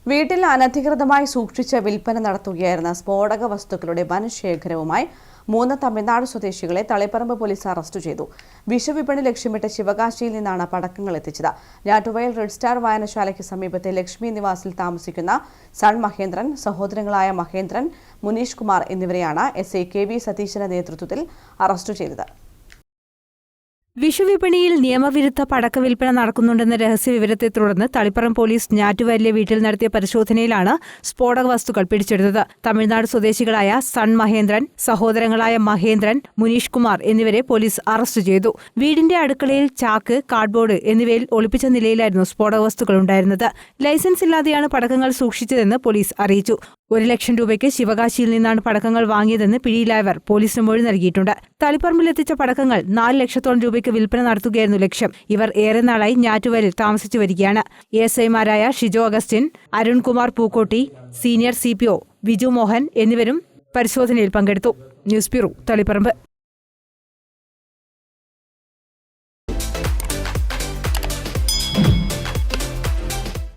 വീട്ടിൽ അനധികൃതമായി സൂക്ഷിച്ച വിൽപ്പന നടത്തുകയായിരുന്ന സ്ഫോടക വസ്തുക്കളുടെ വൻ ശേഖരവുമായി 3 തമിഴ്നാട് സ്വദേശികളെ തളിപ്പറമ്പ് പോലീസ് അറസ്റ്റ് ചെയ്തു. വിഷുവിപണി ലക്ഷ്യമിട്ട് ശിവകാശിയിൽ നിന്നാണ് പടക്കങ്ങൾ എത്തിച്ചത്. ഞാറ്റുവയൽ റെഡ് സ്റ്റാർ വായനശാലയ്ക്ക് സമീപത്തെ ലക്ഷ്മി നിവാസിൽ താമസിക്കുന്ന സൺ മഹേന്ദ്രൻ, സഹോദരങ്ങളായ മഹേന്ദ്രൻ, മുനീഷ് കുമാർ എന്നിവരെയാണ് എസ്ഐ KV സതീശന്റെ നേതൃത്വത്തിൽ അറസ്റ്റ് ചെയ്തത്. വിഷുവിപണിയിൽ നിയമവിരുദ്ധ പടക്ക വിൽപ്പന നടക്കുന്നുണ്ടെന്ന രഹസ്യവിവരത്തെ തുടർന്ന് തളിപ്പറമ്പ് പോലീസ് ഞാറ്റുവയലിലെ വീട്ടിൽ നടത്തിയ പരിശോധനയിലാണ് സ്ഫോടക വസ്തുക്കൾ പിടിച്ചെടുത്തത്. തമിഴ്നാട് സ്വദേശികളായ സൺ മഹേന്ദ്രൻ, സഹോദരങ്ങളായ മഹേന്ദ്രൻ, മുനീഷ് കുമാർ എന്നിവരെ പോലീസ് അറസ്റ്റ് ചെയ്തു. വീടിന്റെ അടുക്കളയിൽ ചാക്ക്, കാർഡ്ബോർഡ് എന്നിവയിൽ ഒളിപ്പിച്ച നിലയിലായിരുന്നു സ്ഫോടക വസ്തുക്കൾ ഉണ്ടായിരുന്നത്. ലൈസൻസ് ഇല്ലാതെയാണ് പടക്കങ്ങൾ സൂക്ഷിച്ചതെന്ന് പോലീസ് അറിയിച്ചു. 1 ലക്ഷം രൂപയ്ക്ക് ശിവകാശിയിൽ നിന്നാണ് പടക്കങ്ങൾ വാങ്ങിയതെന്ന് പിടിയിലായവർ പോലീസിന് മൊഴി നൽകിയിട്ടുണ്ട്. തളിപ്പറമ്പിലെത്തിച്ച പടക്കങ്ങൾ 4 ലക്ഷത്തോളം രൂപയ്ക്ക് വിൽപ്പന നടത്തുകയായിരുന്നു ലക്ഷ്യം. ഇവർ ഏറെ നാളായി ഞാറ്റുവയലിൽ താമസിച്ചു വരികയാണ്. ASIമാരായ ഷിജോ അഗസ്റ്റിൻ, അരുൺകുമാർ പൂക്കോട്ടി, സീനിയർ CPO വിജു മോഹൻ എന്നിവരും പരിശോധനയിൽ പങ്കെടുത്തു. News bureau, Taliparamba.